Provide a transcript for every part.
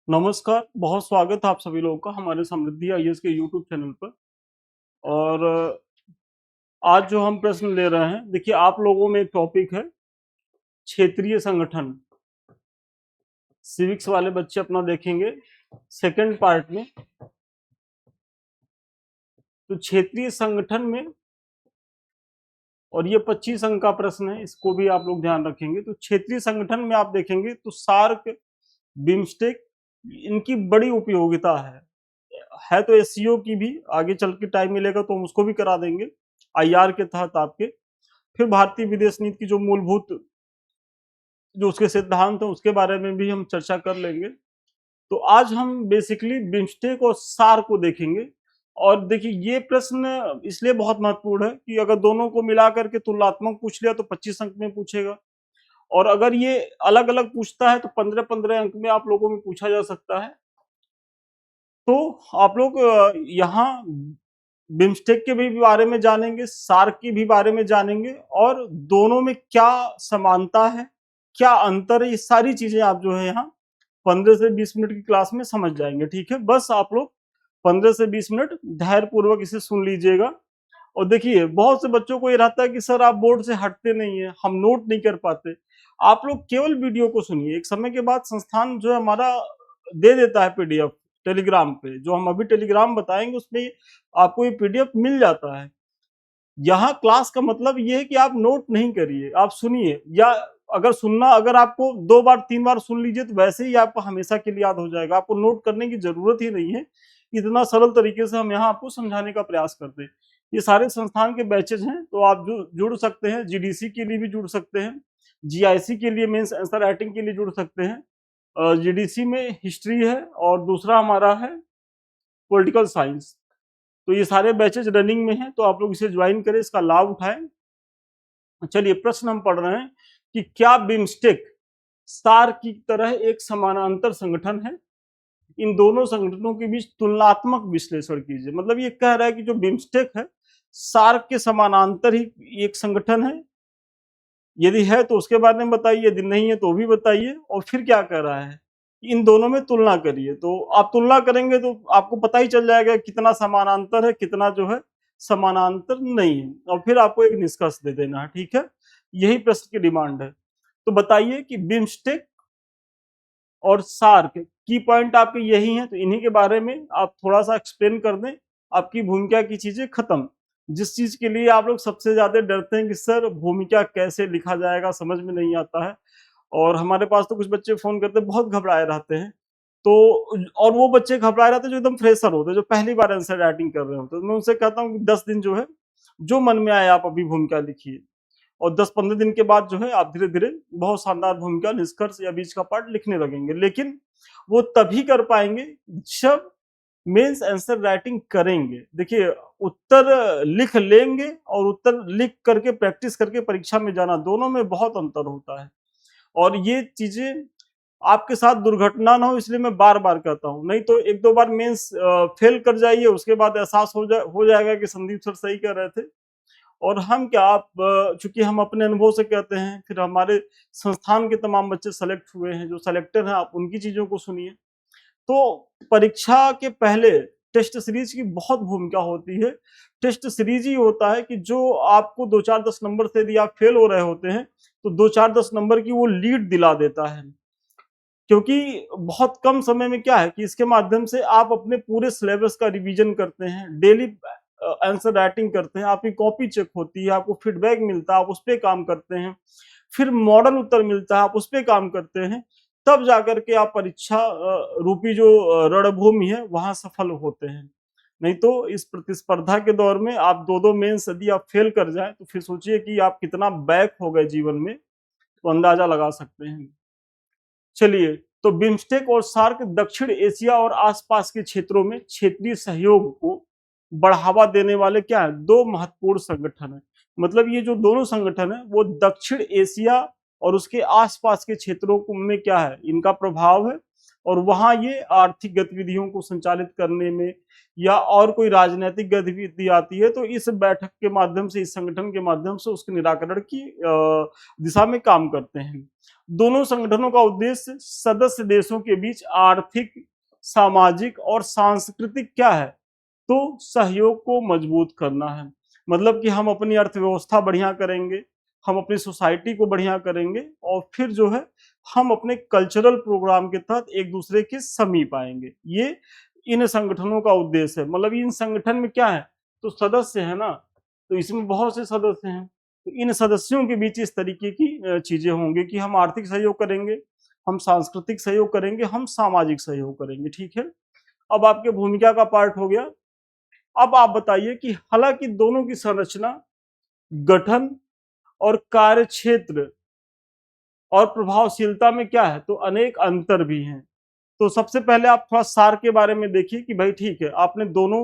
नमस्कार, बहुत स्वागत है आप सभी लोगों का हमारे समृद्धि आईएएस के यूट्यूब चैनल पर। और आज जो हम प्रश्न ले रहे हैं, देखिए आप लोगों में एक टॉपिक है क्षेत्रीय संगठन। सिविक्स वाले बच्चे अपना देखेंगे सेकंड पार्ट में। तो क्षेत्रीय संगठन में, और ये 25 अंक का प्रश्न है, इसको भी आप लोग ध्यान रखेंगे। तो क्षेत्रीय संगठन में आप देखेंगे तो सार्क, बिम्स्टेक, इनकी बड़ी उपयोगिता है तो एससीओ की भी आगे चल के टाइम मिलेगा तो हम उसको भी करा देंगे आईआर के तहत आपके। फिर भारतीय विदेश नीति की जो मूलभूत जो उसके सिद्धांत है उसके बारे में भी हम चर्चा कर लेंगे। तो आज हम बेसिकली बिम्स्टेक और सार को देखेंगे। और देखिए ये प्रश्न इसलिए बहुत महत्वपूर्ण है कि अगर दोनों को मिला करके तुलनात्मक पूछ लिया तो 25 अंक में पूछेगा, और अगर ये अलग अलग पूछता है तो 15-15 अंक में आप लोगों में पूछा जा सकता है। तो आप लोग यहाँ बिम्स्टेक के भी बारे में जानेंगे, सार्क के भी बारे में जानेंगे, और दोनों में क्या समानता है, क्या अंतर है, ये सारी चीजें आप जो है यहाँ 15 से 20 मिनट की क्लास में समझ जाएंगे। ठीक है, बस आप लोग 15 से 20 मिनट धैर्य पूर्वक इसे सुन लीजिएगा। और देखिए बहुत से बच्चों को ये रहता है कि सर आप बोर्ड से हटते नहीं है, हम नोट नहीं कर पाते। आप लोग केवल वीडियो को सुनिए, एक समय के बाद संस्थान जो है हमारा दे देता है पीडीएफ टेलीग्राम पे, जो हम अभी टेलीग्राम बताएंगे उसमें आपको ये पीडीएफ मिल जाता है। यहाँ क्लास का मतलब ये है कि आप नोट नहीं करिए, आप सुनिए, या अगर सुनना, अगर आपको 2 बार 3 बार सुन लीजिए तो वैसे ही आपको हमेशा के लिए याद हो जाएगा, आपको नोट करने की जरूरत ही नहीं है। इतना सरल तरीके से हम यहाँ आपको समझाने का प्रयास करते हैं। ये सारे संस्थान के बैचेज हैं, तो आप जो जुड़ सकते हैं, जीडीसी के लिए भी जुड़ सकते हैं, जीआईसी के लिए मीन्स आंसर राइटिंग के लिए जुड़ सकते हैं। जीडीसी में हिस्ट्री है और दूसरा हमारा है पॉलिटिकल साइंस। तो ये सारे बैचेज रनिंग में हैं, तो आप लोग इसे ज्वाइन करें, इसका लाभ उठाएं। चलिए प्रश्न हम पढ़ रहे हैं कि क्या बिम्स्टेक सार्क की तरह एक समानांतर संगठन है? इन दोनों संगठनों के बीच तुलनात्मक विश्लेषण कीजिए। मतलब ये कह रहा है कि जो बिम्स्टेक है सार्क के समानांतर ही एक संगठन है, यदि है तो उसके बारे में बताइए, यदि नहीं है तो भी बताइए। और फिर क्या कह रहा है, इन दोनों में तुलना करिए। तो आप तुलना करेंगे तो आपको पता ही चल जाएगा कितना समानांतर है, कितना जो है समानांतर नहीं है, और फिर आपको एक निष्कर्ष दे देना है। ठीक है, यही प्रश्न की डिमांड है। तो बताइए कि बिम्स्टेक और सार्क की पॉइंट आपके यही हैं, तो इन्हीं के बारे में आप थोड़ा सा एक्सप्लेन कर दें। आपकी भूमिका की चीजें खत्म। जिस चीज के लिए आप लोग सबसे ज्यादा डरते हैं कि सर भूमिका कैसे लिखा जाएगा, समझ में नहीं आता है, और हमारे पास तो कुछ बच्चे फोन करते बहुत घबराए रहते हैं। तो और वो बच्चे घबराए रहते हैं जो एकदम फ्रेशर होते हैं, जो पहली बार आंसर राइटिंग कर रहे होते हैं। तो मैं उनसे कहता हूँ कि 10 दिन जो है जो मन में आए आप अभी भूमिका लिखिए, और 10-15 दिन के बाद जो है आप धीरे धीरे बहुत शानदार भूमिका, निष्कर्ष या बीच का पार्ट लिखने लगेंगे। लेकिन वो तभी कर पाएंगे जब मेंस आंसर राइटिंग करेंगे। देखिए उत्तर लिख लेंगे और उत्तर लिख करके प्रैक्टिस करके परीक्षा में जाना, दोनों में बहुत अंतर होता है। और ये चीजें आपके साथ दुर्घटना ना हो इसलिए मैं बार बार कहता हूँ, नहीं तो 1-2 बार मेंस फेल कर जाइए, उसके बाद एहसास हो जाएगा कि संदीप सर सही कह रहे थे। और हम क्या, आप चूंकि हम अपने अनुभव से कहते हैं, फिर हमारे संस्थान के तमाम बच्चे सेलेक्ट हुए हैं, जो सेलेक्टर हैं आप उनकी चीजों को सुनिए। तो परीक्षा के पहले टेस्ट सीरीज की बहुत भूमिका होती है। टेस्ट सीरीज ही होता है कि जो आपको 2-4-10 नंबर से, यदि आप फेल हो रहे होते हैं तो 2-4-10 नंबर की वो लीड दिला देता है। क्योंकि बहुत कम समय में क्या है कि इसके माध्यम से आप अपने पूरे सिलेबस का रिवीजन करते हैं, डेली आंसर राइटिंग करते हैं, आपकी कॉपी चेक होती है, आपको फीडबैक मिलता है, आप उस पर काम करते हैं, फिर मॉडल उत्तर मिलता है, आप उस पर काम करते हैं, तब जाकर के आप परीक्षा रूपी जो रणभूमि है वहां सफल होते हैं। नहीं तो इस प्रतिस्पर्धा के दौर में आप 2-2 मेंस यदि आप फेल कर जाए तो फिर सोचिए कि आप कितना बैक हो गए जीवन में, तो अंदाजा लगा सकते हैं। चलिए, तो बिम्स्टेक और सार्क दक्षिण एशिया और आसपास के क्षेत्रों में क्षेत्रीय सहयोग को बढ़ावा देने वाले क्या है, 2 महत्वपूर्ण संगठन है। मतलब ये जो दोनों संगठन है वो दक्षिण एशिया और उसके आसपास के क्षेत्रों में क्या है, इनका प्रभाव है, और वहां ये आर्थिक गतिविधियों को संचालित करने में या और कोई राजनीतिक गतिविधि आती है तो इस बैठक के माध्यम से, इस संगठन के माध्यम से उसके निराकरण की दिशा में काम करते हैं। दोनों संगठनों का उद्देश्य सदस्य देशों के बीच आर्थिक, सामाजिक और सांस्कृतिक क्या है, तो सहयोग को मजबूत करना है। मतलब कि हम अपनी अर्थव्यवस्था बढ़िया करेंगे, हम अपनी सोसाइटी को बढ़िया करेंगे और फिर जो है हम अपने कल्चरल प्रोग्राम के तहत एक दूसरे के समीप आएंगे। ये इन संगठनों का उद्देश्य है। मतलब इन संगठन में क्या है, तो सदस्य है ना, तो इसमें बहुत से सदस्य हैं, तो इन सदस्यों के बीच इस तरीके की चीजें होंगी कि हम आर्थिक सहयोग करेंगे, हम सांस्कृतिक सहयोग करेंगे, हम सामाजिक सहयोग करेंगे। ठीक है, अब आपके भूमिका का पार्ट हो गया। अब आप बताइए कि हालांकि दोनों की संरचना, गठन और कार्यक्षेत्र और प्रभावशीलता में क्या है, तो अनेक अंतर भी हैं। तो सबसे पहले आप थोड़ा सार के बारे में देखिए कि भाई ठीक है, आपने दोनों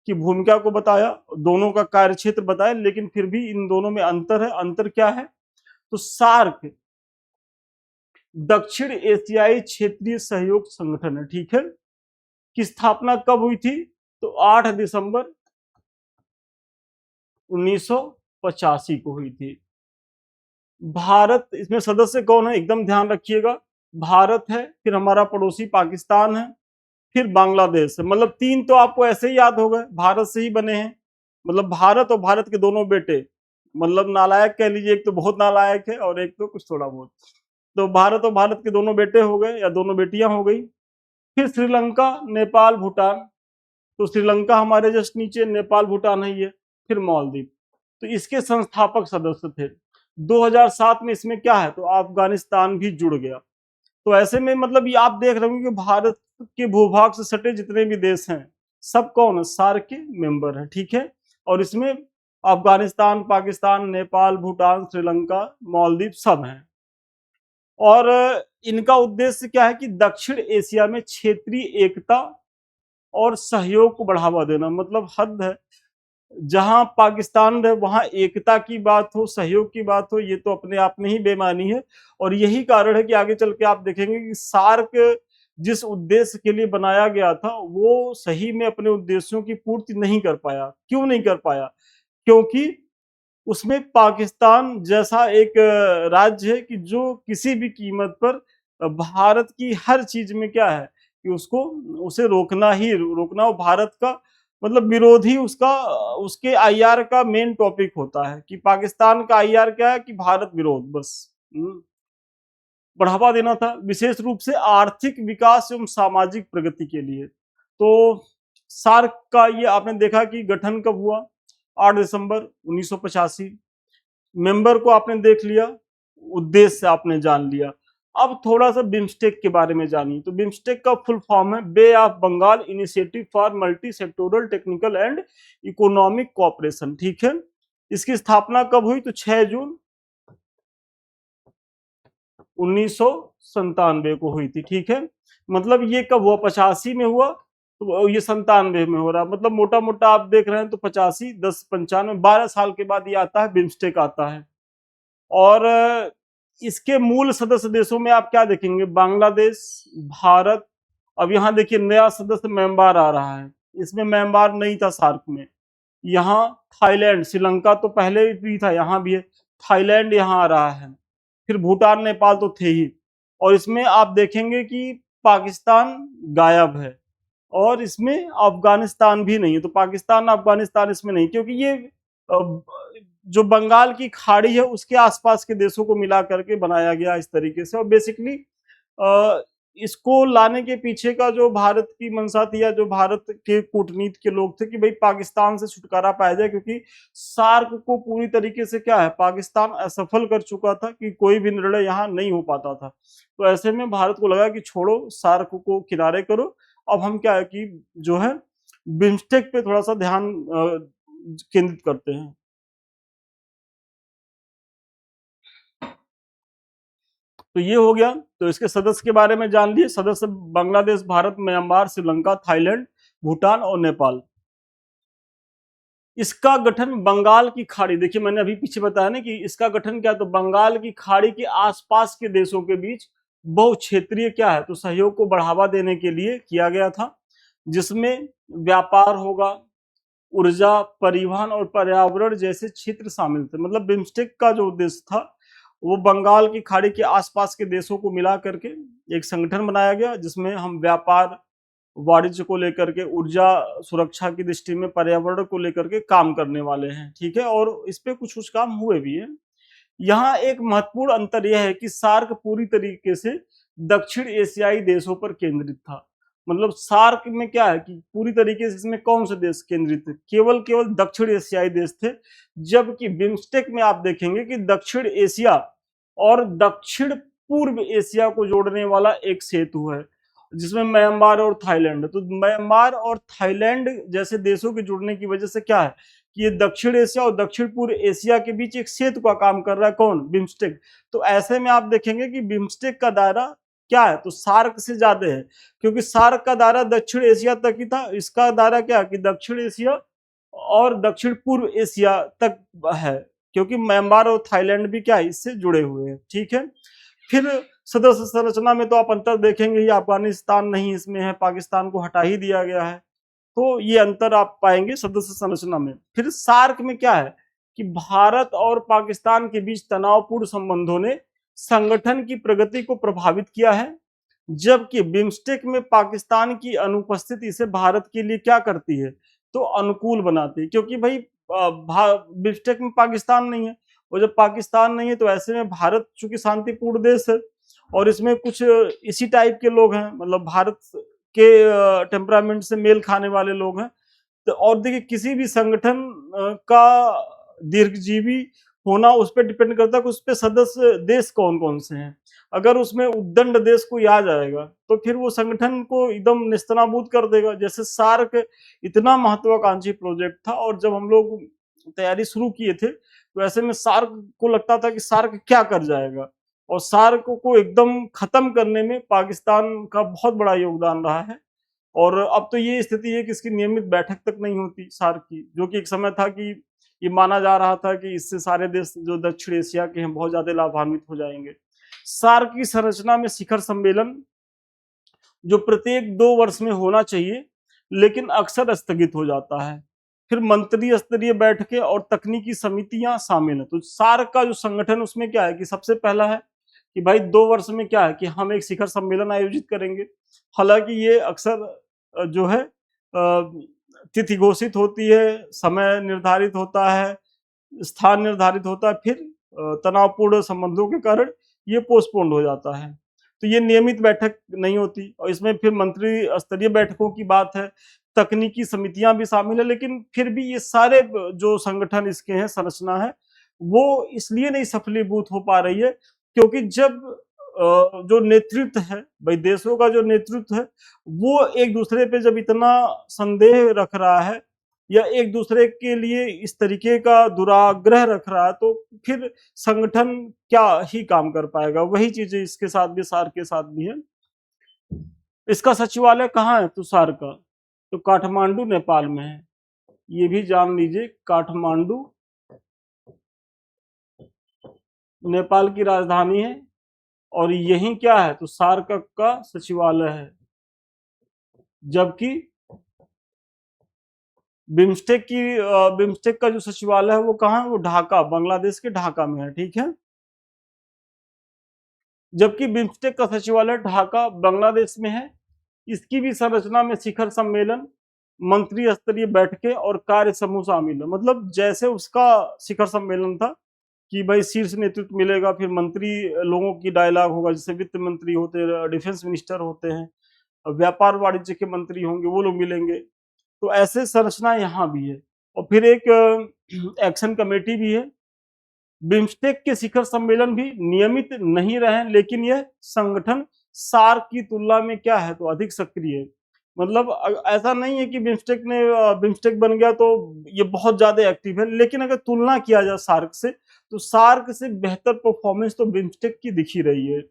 की भूमिका को बताया, दोनों का कार्यक्षेत्र बताया, लेकिन फिर भी इन दोनों में अंतर है। अंतर क्या है, तो सार्क दक्षिण एशियाई क्षेत्रीय सहयोग संगठन है। ठीक है, की स्थापना कब हुई थी, तो 8 दिसंबर 1985 को हुई थी। भारत, इसमें सदस्य कौन है, एकदम ध्यान रखिएगा, भारत है, फिर हमारा पड़ोसी पाकिस्तान है, फिर बांग्लादेश है। मतलब तीन तो आपको ऐसे ही याद हो गए, भारत से ही बने हैं। मतलब भारत और भारत के दोनों बेटे, मतलब नालायक कह लीजिए, एक तो बहुत नालायक है और एक तो कुछ थोड़ा बहुत। तो भारत और भारत के दोनों बेटे हो गए या दोनों बेटियां हो गई। फिर श्रीलंका, नेपाल, भूटान। तो श्रीलंका हमारे जस्ट नीचे, नेपाल भूटान है ये, फिर मालदीव। तो इसके संस्थापक सदस्य थे। 2007 में इसमें क्या है, तो अफगानिस्तान भी जुड़ गया। तो ऐसे में मतलब ये आप देख रहे होंगे कि भारत के भूभाग से सटे जितने भी देश हैं सब कौन है, सार्क के मेंबर है। ठीक है, और इसमें अफगानिस्तान, पाकिस्तान, नेपाल, भूटान, श्रीलंका, मालदीव सब हैं। और इनका उद्देश्य क्या है कि दक्षिण एशिया में क्षेत्रीय एकता और सहयोग को बढ़ावा देना। मतलब हद है, जहां पाकिस्तान रहे वहां एकता की बात हो, सहयोग की बात हो, ये तो अपने आप में ही बेमानी है। और यही कारण है कि आगे चल के आप देखेंगे कि सार्क जिस उद्देश्य के लिए बनाया गया था वो सही में अपने उद्देश्यों की पूर्ति नहीं कर पाया। क्यों नहीं कर पाया, क्योंकि उसमें पाकिस्तान जैसा एक राज्य है कि जो किसी भी कीमत पर भारत की हर चीज में क्या है कि उसको, उसे रोकना ही रोकना, और भारत का मतलब विरोधी उसका, उसके आईआर का मेन टॉपिक होता है कि पाकिस्तान का आईआर क्या है कि भारत विरोध बस। बढ़ावा देना था विशेष रूप से आर्थिक विकास एवं सामाजिक प्रगति के लिए। तो सार्क का ये आपने देखा कि गठन कब हुआ, 8 दिसंबर 1985। मेंबर को आपने देख लिया, उद्देश्य आपने जान लिया। अब थोड़ा सा बिम्स्टेक के बारे में जानिए। तो बिम्स्टेक का फुल फॉर्म है bay of Bengal initiative for multi sectoral technical and economic cooperation. ठीक है, इसकी स्थापना कब हुई, तो 6 जून 1997 को हुई थी। ठीक है, मतलब ये कब हुआ, 85 में हुआ, तो ये 97 में हो रहा। मतलब मोटा मोटा आप देख रहे हैं तो 85, 10, 95, 12 साल के बाद ये आता है, बिम्स्टेक आता है। और इसके मूल सदस्य देशों में आप क्या देखेंगे, बांग्लादेश, भारत। अब यहाँ देखिए नया सदस्य म्यांमार आ रहा है, इसमें म्यांमार नहीं था सार्क में। यहाँ थाईलैंड, श्रीलंका तो पहले भी था, यहाँ भी है, थाईलैंड यहाँ आ रहा है। फिर भूटान, नेपाल तो थे ही। और इसमें आप देखेंगे कि पाकिस्तान गायब है और इसमें अफगानिस्तान भी नहीं है। तो पाकिस्तान, अफगानिस्तान इसमें नहीं, क्योंकि ये जो बंगाल की खाड़ी है उसके आसपास के देशों को मिला करके बनाया गया इस तरीके से। और बेसिकली इसको लाने के पीछे का जो भारत की मंशा थी या जो भारत के कूटनीति के लोग थे कि भाई पाकिस्तान से छुटकारा पाया जाए, क्योंकि सार्क को पूरी तरीके से क्या है, पाकिस्तान असफल कर चुका था कि कोई भी निर्णय यहाँ नहीं हो पाता था। तो ऐसे में भारत को लगा कि छोड़ो, सार्क को किनारे करो, अब हम क्या है कि जो है बिम्स्टेक पे थोड़ा सा ध्यान केंद्रित करते हैं। तो ये हो गया, तो इसके सदस्य के बारे में जान लिए। सदस्य बांग्लादेश, भारत, म्यांमार, श्रीलंका, थाईलैंड, भूटान और नेपाल। इसका गठन बंगाल की खाड़ी, देखिए मैंने अभी पीछे बताया ना कि इसका गठन क्या, तो बंगाल की खाड़ी के आसपास के देशों के बीच बहुक्षेत्रीय क्या है तो सहयोग को बढ़ावा देने के लिए किया गया था, जिसमें व्यापार होगा, ऊर्जा, परिवहन और पर्यावरण जैसे क्षेत्र शामिल थे। मतलब बिम्स्टेक का जो उद्देश्य था वो बंगाल की खाड़ी के आसपास के देशों को मिला करके एक संगठन बनाया गया, जिसमें हम व्यापार, वाणिज्य को लेकर के, ऊर्जा सुरक्षा की दृष्टि में, पर्यावरण को लेकर के काम करने वाले हैं। ठीक है, और इस पे कुछ कुछ काम हुए भी हैं। यहाँ एक महत्वपूर्ण अंतर यह है कि सार्क पूरी तरीके से दक्षिण एशियाई देशों पर केंद्रित था। मतलब सार्क में क्या है कि पूरी तरीके से इसमें कौन से देश केंद्रित थे, केवल केवल दक्षिण एशियाई देश थे। जबकि बिम्स्टेक में आप देखेंगे कि दक्षिण एशिया और दक्षिण पूर्व एशिया को जोड़ने वाला एक सेतु है, जिसमें म्यांमार और थाईलैंड। तो म्यांमार और थाईलैंड जैसे देशों के जुड़ने की वजह से क्या है कि ये दक्षिण एशिया और दक्षिण पूर्व एशिया के बीच एक सेतु का काम कर रहा है, कौन, बिम्स्टेक। तो ऐसे में आप देखेंगे कि बिम्स्टेक का दायरा क्या है तो सार्क से ज्यादा है, क्योंकि सार्क का दायरा दक्षिण एशिया तक ही था, इसका दायरा क्या है कि दक्षिण एशिया और दक्षिण पूर्व एशिया तक है, क्योंकि म्यांमार और थाईलैंड भी क्या है इससे जुड़े हुए हैं। ठीक है, फिर सदस्य संरचना में तो आप अंतर देखेंगे ही, अफगानिस्तान नहीं इसमें है, पाकिस्तान को हटा ही दिया गया है, तो ये अंतर आप पाएंगे सदस्य संरचना में। फिर सार्क में क्या है कि भारत और पाकिस्तान के बीच तनावपूर्ण संबंधों ने संगठन की प्रगति को प्रभावित किया है, जबकि बिम्स्टेक में पाकिस्तान की अनुपस्थिति से भारत के लिए क्या करती है तो अनुकूल बनाती है, क्योंकि भाई बिम्स्टेक में पाकिस्तान नहीं है, और जब पाकिस्तान नहीं है तो ऐसे में भारत चूंकि शांतिपूर्ण देश है और इसमें कुछ इसी टाइप के लोग हैं, मतलब भारत के टेम्परामेंट से मेल खाने वाले लोग हैं। तो और देखिए किसी भी संगठन का दीर्घजीवी होना उस पर डिपेंड करता है कि उस पर सदस्य देश कौन कौन से हैं। अगर उसमें उद्दंड देश कोई आ जाएगा तो फिर वो संगठन को एकदम निस्तनाबूद कर देगा। जैसे सार्क इतना महत्वाकांक्षी प्रोजेक्ट था, और जब हम लोग तैयारी शुरू किए थे तो ऐसे में सार्क को लगता था कि सार्क क्या कर जाएगा, और सार्क को एकदम खत्म करने में पाकिस्तान का बहुत बड़ा योगदान रहा है। और अब तो ये स्थिति है कि इसकी नियमित बैठक तक नहीं होती सार्क की, जो कि एक समय था कि ये माना जा रहा था कि इससे सारे देश जो दक्षिण एशिया के हैं बहुत ज्यादा लाभान्वित हो जाएंगे। सार्क की संरचना में शिखर सम्मेलन जो प्रत्येक 2 वर्ष में होना चाहिए, लेकिन अक्सर स्थगित हो जाता है। फिर मंत्री स्तरीय बैठकें और तकनीकी समितियां शामिल है। तो सार्क का जो संगठन उसमें क्या है कि सबसे पहला है कि भाई 2 वर्ष में क्या है कि हम एक शिखर सम्मेलन आयोजित करेंगे। हालांकि ये अक्सर जो है तिथि घोषित होती है, समय निर्धारित होता है, स्थान निर्धारित होता है, फिर तनावपूर्ण संबंधों के कारण ये पोस्टपोन्ड हो जाता है। तो ये नियमित बैठक नहीं होती, और इसमें फिर मंत्री स्तरीय बैठकों की बात है, तकनीकी समितियां भी शामिल है, लेकिन फिर भी ये सारे जो संगठन इसके हैं, संरचना है, वो इसलिए नहीं सफलीभूत हो पा रही है क्योंकि जब जो नेतृत्व है भाई, देशों का जो नेतृत्व है वो एक दूसरे पे जब इतना संदेह रख रहा है या एक दूसरे के लिए इस तरीके का दुराग्रह रख रहा है, तो फिर संगठन क्या ही काम कर पाएगा। वही चीजें इसके साथ भी, सार्क के साथ भी है। इसका सचिवालय कहाँ है तो सार्क का, तो काठमांडू नेपाल में है। ये भी जान लीजिए, काठमांडू नेपाल की राजधानी है, और यही क्या है तो सार्क का सचिवालय है। जबकि बिम्स्टेक का जो सचिवालय है वो कहाँ है, वो ढाका, बांग्लादेश के ढाका में है। ठीक है, जबकि बिम्स्टेक का सचिवालय ढाका बांग्लादेश में है। इसकी भी संरचना में शिखर सम्मेलन, मंत्री स्तरीय बैठकें और कार्य समूह शामिल है। मतलब जैसे उसका शिखर सम्मेलन था कि भाई शीर्ष नेतृत्व मिलेगा, फिर मंत्री लोगों की डायलॉग होगा, जैसे वित्त मंत्री होते हैं, डिफेंस मिनिस्टर होते हैं, व्यापार वाणिज्य के मंत्री होंगे, वो लोग मिलेंगे। तो ऐसे संरचना यहाँ भी है। और फिर एक एक्शन कमेटी भी है। बिम्स्टेक के शिखर सम्मेलन भी नियमित नहीं रहे, लेकिन यह संगठन सार्क की तुलना में क्या है तो अधिक सक्रिय है। मतलब ऐसा नहीं है कि बिम्स्टेक बन गया तो ये बहुत ज्यादा एक्टिव है, लेकिन अगर तुलना किया जाए सार्क से तो सार्क से बेहतर परफॉर्मेंस तो बिम्स्टेक की दिख ही रही है।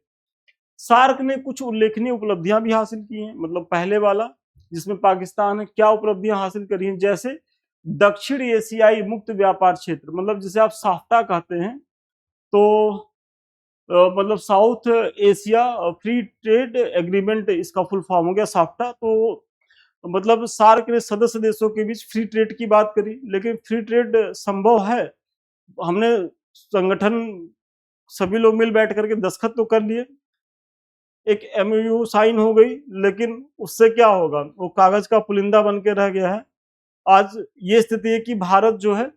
सार्क ने कुछ उल्लेखनीय उपलब्धियां भी हासिल की हैं। मतलब पहले वाला जिसमें पाकिस्तान ने क्या उपलब्धियां हासिल करी हैं, जैसे दक्षिण एशियाई मुक्त व्यापार क्षेत्र, मतलब जिसे आप साफ्टा कहते हैं, तो मतलब south Asia free trade agreement इसका फुल फॉर्म हो गया साफ्टा। तो मतलब सार्क ने सदस्य देशों के बीच फ्री ट्रेड की बात करी, लेकिन फ्री ट्रेड संभव है? हमने संगठन सभी लोग मिल बैठ करके दस्तखत तो कर लिए, एक एमओयू साइन हो गई, लेकिन उससे क्या होगा? वो कागज का पुलिंदा बन के रह गया है। आज ये स्थिति है कि भारत जो है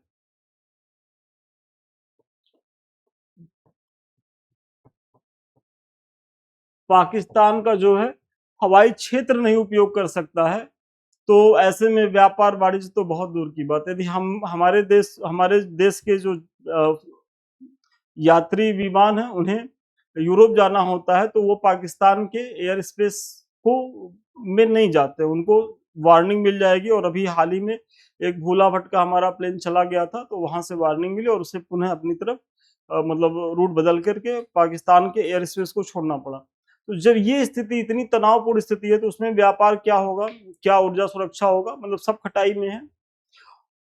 पाकिस्तान का जो है हवाई क्षेत्र नहीं उपयोग कर सकता है। तो ऐसे में व्यापार वाणिज्य तो बहुत दूर की बात है। यदि हम हमारे देश के जो यात्री विमान है उन्हें यूरोप जाना होता है, तो वो पाकिस्तान के एयर स्पेस को में नहीं जाते, उनको वार्निंग मिल जाएगी। और अभी हाल ही में एक भूला भटका हमारा प्लेन चला गया था, तो वहां से वार्निंग मिली और उसे पुनः अपनी तरफ मतलब रूट बदल करके पाकिस्तान के एयर स्पेस को छोड़ना पड़ा। तो जब ये स्थिति इतनी तनावपूर्ण स्थिति है, तो उसमें व्यापार क्या होगा, क्या ऊर्जा सुरक्षा होगा, मतलब सब खटाई में है।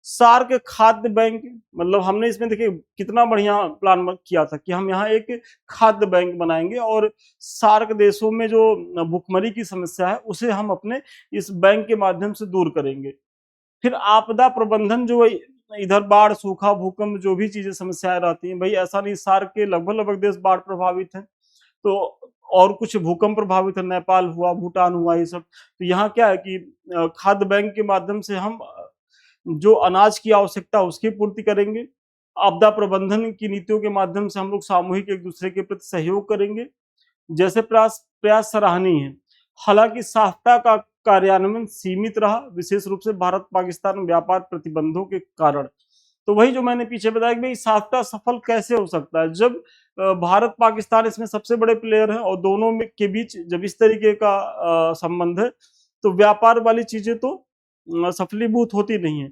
सार्क खाद्य बैंक, मतलब हमने इसमें देखिए कितना बढ़िया प्लान किया था कि हम यहाँ एक खाद्य बैंक बनाएंगे और सार्क देशों में जो भुखमरी की समस्या है उसे हम अपने इस बैंक के माध्यम से दूर करेंगे। फिर आपदा प्रबंधन, जो इधर बाढ़, सूखा, भूकंप, जो भी चीजें समस्याएं रहती हैं, भाई ऐसा नहीं सार्क के लगभग लगभग देश बाढ़ प्रभावित हैं, तो और कुछ भूकंप प्रभावित है, नेपाल हुआ, भूटान हुआ, ये सब। तो यहाँ क्या है कि खाद्य बैंक के माध्यम से हम जो अनाज की आवश्यकता उसकी पूर्ति करेंगे। आपदा प्रबंधन की नीतियों के माध्यम से हम लोग सामूहिक एक दूसरे के प्रति सहयोग करेंगे। जैसे प्रयास प्रयास सराहनीय है। हालांकि साफ्टा का कार्यान्वयन सीमित रहा, विशेष रूप से भारत पाकिस्तान व्यापार प्रतिबंधों के कारण। तो वही जो मैंने पीछे बताया कि भाई साफ्टा सफल कैसे हो सकता है, जब भारत पाकिस्तान इसमें सबसे बड़े प्लेयर हैं और दोनों में के बीच जब इस तरीके का संबंध है, तो व्यापार वाली चीजें तो सफलीभूत होती नहीं है।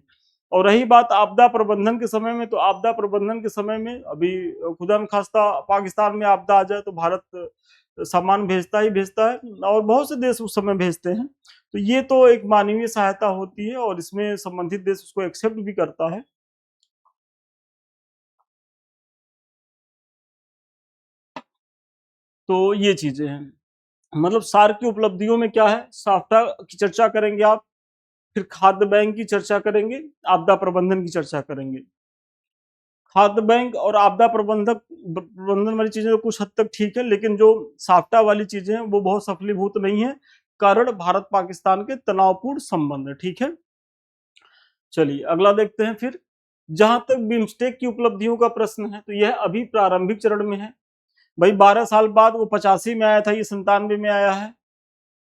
और रही बात आपदा प्रबंधन के समय में, तो आपदा प्रबंधन के समय में अभी खुदा न खास्ता पाकिस्तान में आपदा आ जाए तो भारत सामान भेजता ही भेजता है, और बहुत से देश उस समय भेजते हैं। तो ये तो एक मानवीय सहायता होती है और इसमें संबंधित देश उसको एक्सेप्ट भी करता है। तो ये चीजें हैं। मतलब सार्क की उपलब्धियों में क्या है, साफ्टा की चर्चा करेंगे आप, फिर खाद्य बैंक की चर्चा करेंगे, आपदा प्रबंधन की चर्चा करेंगे। खाद्य बैंक और आपदा प्रबंधन वाली चीजें तो कुछ हद तक ठीक है, लेकिन जो साफ्टा वाली चीजें हैं वो बहुत सफलीभूत नहीं है, कारण भारत पाकिस्तान के तनावपूर्ण संबंध है। ठीक है, चलिए अगला देखते हैं। फिर जहां तक बिम्स्टेक की उपलब्धियों का प्रश्न है, तो यह अभी प्रारंभिक चरण में है। भाई 12 साल बाद, वो 85 में आया था, ये 97 में आया है,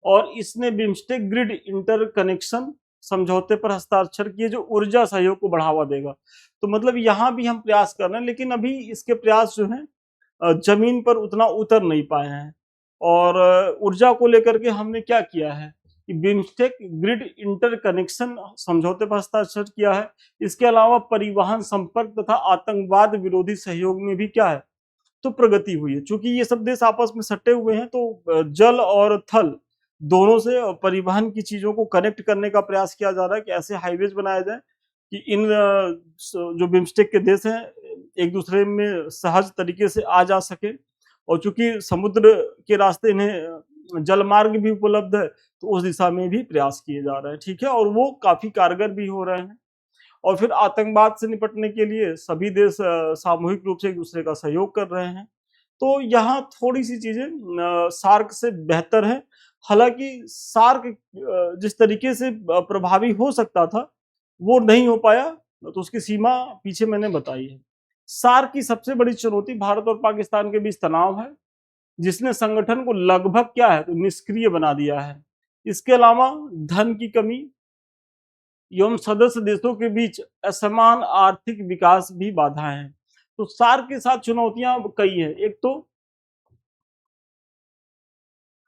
और इसने बिम्स्टेक ग्रिड इंटरकनेक्शन समझौते पर हस्ताक्षर किए, जो ऊर्जा सहयोग को बढ़ावा देगा। तो मतलब यहाँ भी हम प्रयास कर रहे हैं, लेकिन अभी इसके प्रयास जो हैं जमीन पर उतना उतर नहीं पाए हैं। और ऊर्जा को लेकर के हमने क्या किया है कि बिम्स्टेक ग्रिड इंटरकनेक्शन समझौते पर हस्ताक्षर किया है। इसके अलावा परिवहन, संपर्क तथा आतंकवाद विरोधी सहयोग में भी क्या है, तो प्रगति हुई है। चूंकि ये सब देश आपस में सटे हुए हैं, तो जल और थल दोनों से परिवहन की चीजों को कनेक्ट करने का प्रयास किया जा रहा है कि ऐसे हाईवेज बनाए जाए कि इन जो बिम्स्टेक के देश हैं एक दूसरे में सहज तरीके से आ जा सके। और चूंकि समुद्र के रास्ते इन्हें जल मार्ग भी उपलब्ध है, तो उस दिशा में भी प्रयास किए जा रहे हैं। ठीक है, और वो काफी कारगर भी हो रहे हैं। और फिर आतंकवाद से निपटने के लिए सभी देश सामूहिक रूप से एक दूसरे का सहयोग कर रहे हैं। तो यहाँ थोड़ी सी चीजें सार्क से बेहतर है। हालांकि सार्क जिस तरीके से प्रभावी हो सकता था वो नहीं हो पाया, तो उसकी सीमा पीछे मैंने बताई है। सार्क की सबसे बड़ी चुनौती भारत और पाकिस्तान के बीच तनाव है, जिसने संगठन को लगभग क्या है, तो निष्क्रिय बना दिया है। इसके अलावा धन की कमी एवं सदस्य देशों के बीच असमान आर्थिक विकास भी बाधाएं हैं। तो सार्क के साथ चुनौतियां कई हैं। एक तो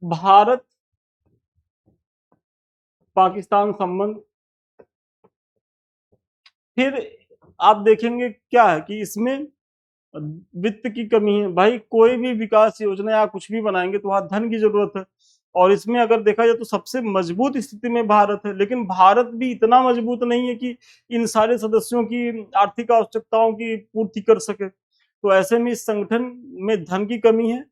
भारत पाकिस्तान संबंध, फिर आप देखेंगे क्या है कि इसमें वित्त की कमी है। भाई कोई भी विकास योजना या कुछ भी बनाएंगे तो वहां धन की जरूरत है, और इसमें अगर देखा जाए तो सबसे मजबूत स्थिति में भारत है, लेकिन भारत भी इतना मजबूत नहीं है कि इन सारे सदस्यों की आर्थिक आवश्यकताओं की पूर्ति कर सके। तो ऐसे में इस संगठन में धन की कमी है।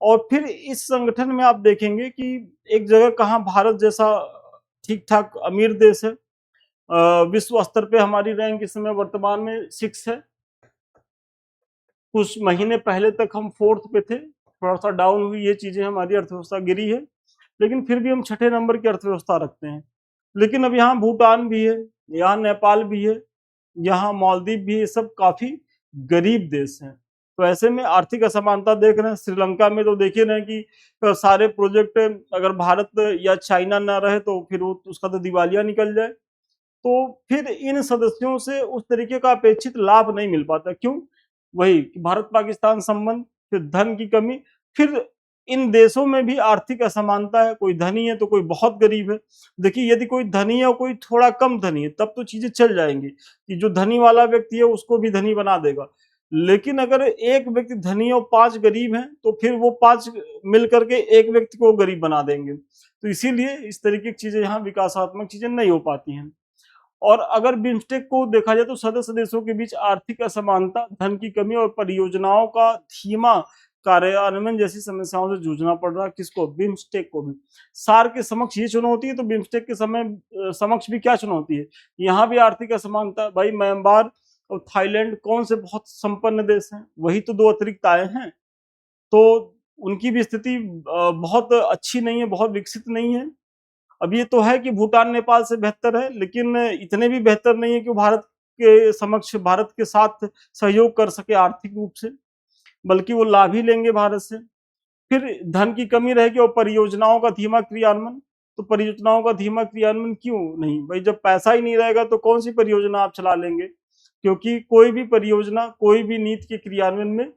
और फिर इस संगठन में आप देखेंगे कि एक जगह कहाँ भारत जैसा ठीक-ठाक अमीर देश है, विश्व स्तर पे हमारी रैंक इस समय वर्तमान में 6 है। कुछ महीने पहले तक हम 4th पे थे, थोड़ा-सा डाउन हुई ये चीज़ें, हमारी अर्थव्यवस्था गिरी है, लेकिन फिर भी हम छठे नंबर की अर्थव्यवस्था रखते हैं। लेकिन अब यहाँ भूटान भी है, यहाँ नेपाल भी है, यहाँ मालदीव भी है, ये सब काफ़ी गरीब देश हैं। तो ऐसे में आर्थिक असमानता देख रहे हैं, श्रीलंका में तो देख ही रहे हैं कि सारे प्रोजेक्ट अगर भारत या चाइना ना रहे तो फिर वो उसका तो दिवालिया निकल जाए। तो फिर इन सदस्यों से उस तरीके का अपेक्षित लाभ नहीं मिल पाता। क्यों? वही कि भारत-पाकिस्तान संबंध, फिर धन की कमी, फिर इन देशों में भी आर्थिक असमानता है, कोई धनी है तो कोई बहुत गरीब है। देखिए यदि कोई धनी है और कोई थोड़ा कम धनी है तब तो चीज़ें चल जाएँगी, कि जो धनी वाला व्यक्ति है उसको भी धनी बना देगा। लेकिन अगर एक व्यक्ति धनी है और 5 गरीब हैं, तो फिर वो 5 मिल कर के एक व्यक्ति को गरीब बना देंगे। तो इसीलिए इस तरीके की चीज़ें यहाँ विकासात्मक चीज़ें नहीं हो पाती हैं। और अगर बिम्स्टेक को देखा जाए तो सदस्य देशों के बीच आर्थिक असमानता, धन की कमी और परियोजनाओं का धीमा कार्यान्वयन जैसी समस्याओं से जूझना पड़ रहा है। किसको? बिम्स्टेक को भी। सार्क के समक्ष ये चुनौती है तो बिम्स्टेक के समक्ष भी क्या चुनौती है? यहाँ भी आर्थिक असमानता। भाई म्यांमार और थाईलैंड कौन से बहुत संपन्न देश हैं? वही तो 2 अतिरिक्त आए हैं। तो उनकी भी स्थिति बहुत अच्छी नहीं है, बहुत विकसित नहीं है। अब ये तो है कि भूटान नेपाल से बेहतर है, लेकिन इतने भी बेहतर नहीं है कि वो भारत के साथ सहयोग कर सके आर्थिक रूप से, बल्कि वो लाभ ही लेंगे भारत से। फिर धन की कमी रहेगी और परियोजनाओं का धीमा क्रियान्वयन। तो परियोजनाओं का धीमा क्रियान्वयन क्यों नहीं? भाई जब पैसा ही नहीं रहेगा तो कौन सी परियोजना आप चला लेंगे? क्योंकि कोई भी परियोजना, कोई भी नीति के क्रियान्वयन में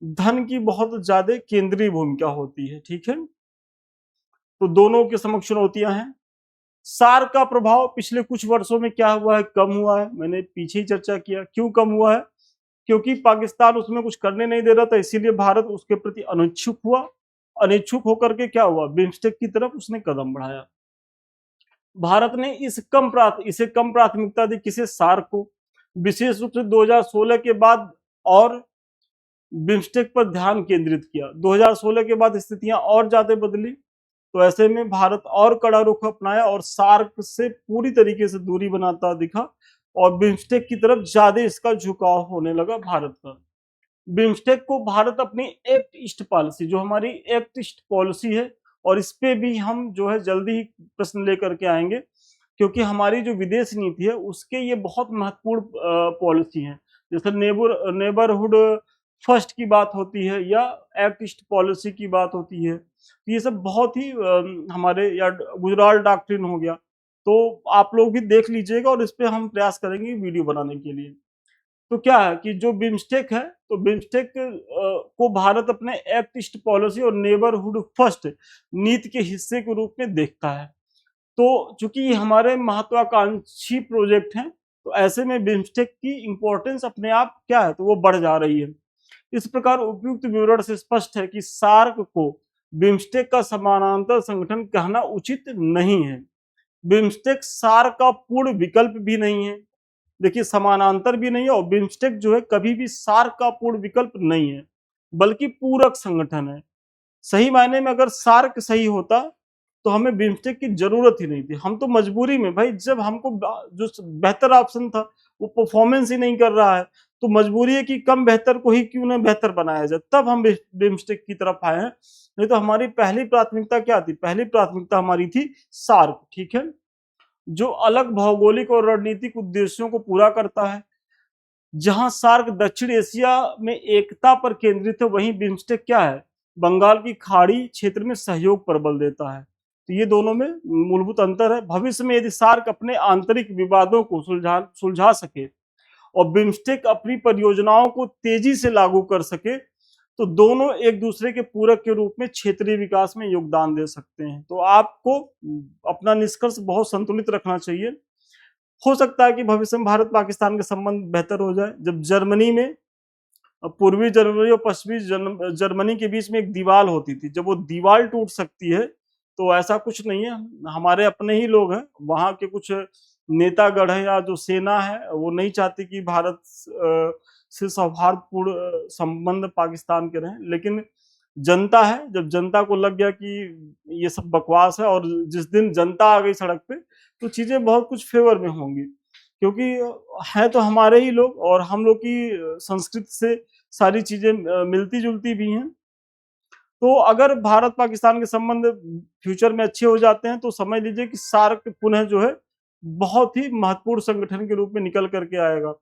धन की बहुत ज़्यादा केंद्रीय भूमिका होती है, ठीक है? तो दोनों के समक्ष चुनौतियाँ हैं। सार्क का प्रभाव पिछले कुछ वर्षों में क्या हुआ है? कम हुआ है। मैंने पीछे ही चर्चा किया। क्यों कम हुआ है? क्योंकि पाकिस्तान उसमें कुछ करने नहीं दे रहा था, इसीलिए भारत उसके प्रति अनिच्छुक हुआ। अनिच्छुक होकर के क्या हुआ? बिम्स्टेक की तरफ उसने कदम बढ़ाया। भारत ने इसे कम प्राथमिकता दी, किसे? सार्क को। विशेष रूप से 2016 के बाद और बिम्स्टेक पर ध्यान केंद्रित किया। 2016 के बाद स्थितियां और ज्यादा बदली, तो ऐसे में भारत और कड़ा रुख अपनाया और सार्क से पूरी तरीके से दूरी बनाता दिखा और बिम्स्टेक की तरफ ज्यादा इसका झुकाव होने लगा भारत का। बिम्स्टेक को भारत अपनी एक्ट ईस्ट पॉलिसी, जो हमारी एक्ट ईस्ट पॉलिसी है, और इस पे भी हम जो है जल्दी ही प्रश्न लेकर के आएंगे, क्योंकि हमारी जो विदेश नीति है उसके ये बहुत महत्वपूर्ण पॉलिसी है। जैसे नेबरहुड फर्स्ट की बात होती है या एक्ट ईस्ट पॉलिसी की बात होती है, ये सब बहुत ही हमारे, या गुजराल डॉक्ट्रिन हो गया, तो आप लोग भी देख लीजिएगा और इस पे हम प्रयास करेंगे वीडियो बनाने के लिए। तो क्या है कि जो बिम्स्टेक है, तो बिम्स्टेक को भारत अपने एक्ट ईस्ट पॉलिसी और नेबरहुड फर्स्ट नीति के हिस्से के रूप में देखता है। तो चूंकि ये हमारे महत्वाकांक्षी प्रोजेक्ट हैं, तो ऐसे में बिम्स्टेक की इंपॉर्टेंस अपने आप क्या है, तो वो बढ़ जा रही है। इस प्रकार उपयुक्त विवरण से स्पष्ट है कि सार्क को बिम्स्टेक का समानांतर संगठन कहना उचित नहीं है। बिम्स्टेक सार्क का पूर्ण विकल्प भी नहीं है। देखिए समानांतर भी नहीं है, और बिम्स्टेक जो है कभी भी सार्क का पूर्ण विकल्प नहीं है, बल्कि पूरक संगठन है। सही मायने में अगर सार्क सही होता तो हमें बिम्स्टेक की जरूरत ही नहीं थी। हम तो मजबूरी में, भाई जब हमको जो बेहतर ऑप्शन था वो परफॉर्मेंस ही नहीं कर रहा है, तो मजबूरी है कि कम बेहतर को ही क्यों ना बेहतर बनाया जाए, तब हम बिम्स्टेक की तरफ आए हैं। नहीं तो हमारी पहली प्राथमिकता क्या थी? पहली प्राथमिकता हमारी थी सार्क, ठीक है, जो अलग भौगोलिक और रणनीतिक उद्देश्यों को पूरा करता है। जहां सार्क दक्षिण एशिया में एकता पर केंद्रित है, वहीं बिम्स्टेक क्या है? बंगाल की खाड़ी क्षेत्र में सहयोग पर बल देता है। तो ये दोनों में मूलभूत अंतर है। भविष्य में यदि सार्क अपने आंतरिक विवादों को सुलझा सके और बिम्स्टेक अपनी परियोजनाओं को तेजी से लागू कर सके, तो दोनों एक दूसरे के पूरक के रूप में क्षेत्रीय विकास में योगदान दे सकते हैं। तो आपको अपना निष्कर्ष बहुत संतुलित रखना चाहिए। हो सकता है कि भविष्य में भारत पाकिस्तान के संबंध बेहतर हो जाए। जब जर्मनी में, पूर्वी जर्मनी और पश्चिमी जर्मनी के बीच में एक दीवार होती थी, जब वो दीवार टूट सकती है तो ऐसा कुछ नहीं है, हमारे अपने ही लोग हैं, वहाँ के कुछ नेतागढ़ है या जो सेना है वो नहीं चाहती कि भारत से सौहार्दपूर्ण संबंध पाकिस्तान के रहे, लेकिन जनता है, जब जनता को लग गया कि ये सब बकवास है, और जिस दिन जनता आ गई सड़क पे तो चीजें बहुत कुछ फेवर में होंगी, क्योंकि है तो हमारे ही लोग, और हम लोग की संस्कृति से सारी चीजें मिलती जुलती भी हैं। तो अगर भारत पाकिस्तान के संबंध फ्यूचर में अच्छे हो जाते हैं तो समझ लीजिए कि सार्क पुनः जो है बहुत ही महत्वपूर्ण संगठन के रूप में निकल करके आएगा।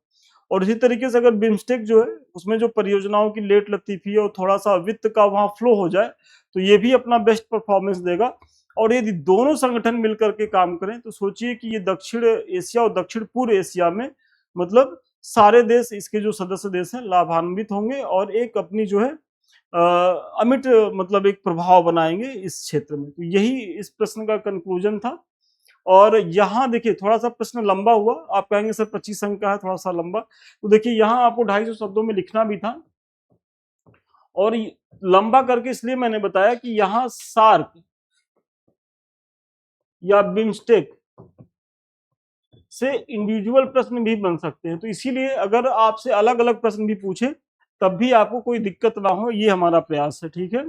और इसी तरीके से अगर बिम्स्टेक जो है उसमें जो परियोजनाओं की लेट लतीफी और थोड़ा सा वित्त का वहां फ्लो हो जाए तो ये भी अपना बेस्ट परफॉर्मेंस देगा। और यदि दोनों संगठन मिलकर के काम करें तो सोचिए कि ये दक्षिण एशिया और दक्षिण पूर्व एशिया में मतलब सारे देश, इसके जो सदस्य देश हैं, लाभान्वित होंगे और एक अपनी जो है अमिट मतलब एक प्रभाव बनाएंगे इस क्षेत्र में। तो यही इस प्रश्न का कंक्लूजन था। और यहाँ देखिए थोड़ा सा प्रश्न लंबा हुआ, आप कहेंगे सर 25 अंक का है थोड़ा सा लंबा, तो देखिए यहाँ आपको 250 शब्दों में लिखना भी था, और लंबा करके इसलिए मैंने बताया कि यहाँ सार्क या बिम्स्टेक से इंडिविजुअल प्रश्न भी बन सकते हैं, तो इसीलिए अगर आपसे अलग अलग प्रश्न भी पूछे तब भी आपको कोई दिक्कत ना हो, ये हमारा प्रयास है। ठीक है,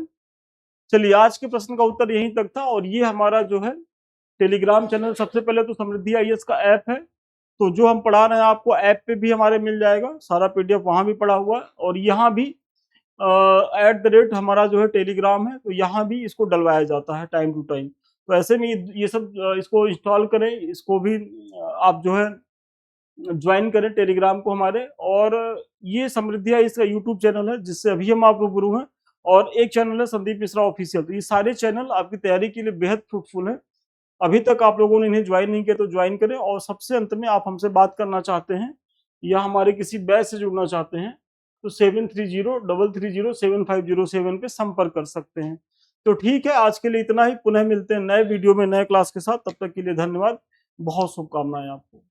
चलिए आज के प्रश्न का उत्तर यहीं तक था। और ये हमारा जो है टेलीग्राम चैनल, सबसे पहले तो समृद्धि आईएएस का ऐप है, तो जो हम पढ़ा रहे हैं आपको ऐप पे भी हमारे मिल जाएगा, सारा पीडीएफ वहां भी पड़ा हुआ है, और यहाँ भी @, हमारा जो है टेलीग्राम है, तो यहाँ भी इसको डलवाया जाता है टाइम टू टाइम। तो ऐसे में ये सब इसको इंस्टॉल करें, इसको भी आप जो है ज्वाइन करें टेलीग्राम को हमारे। और ये समृद्धि है, इसका यूट्यूब चैनल है जिससे अभी हम आप रूबरू हैं, और एक चैनल है संदीप मिश्रा ऑफिशियल। तो ये सारे चैनल आपकी तैयारी के लिए बेहद फ्रूटफुल है। अभी तक आप लोगों ने इन्हें ज्वाइन नहीं किया तो ज्वाइन करें। और सबसे अंत में आप हमसे बात करना चाहते हैं या हमारे किसी बैच से जुड़ना चाहते हैं तो 7303075007 पे संपर्क कर सकते हैं। तो ठीक है, आज के लिए इतना ही। पुनः मिलते हैं नए वीडियो में नए क्लास के साथ, तब तक के लिए धन्यवाद। बहुत शुभकामनाएं आपको।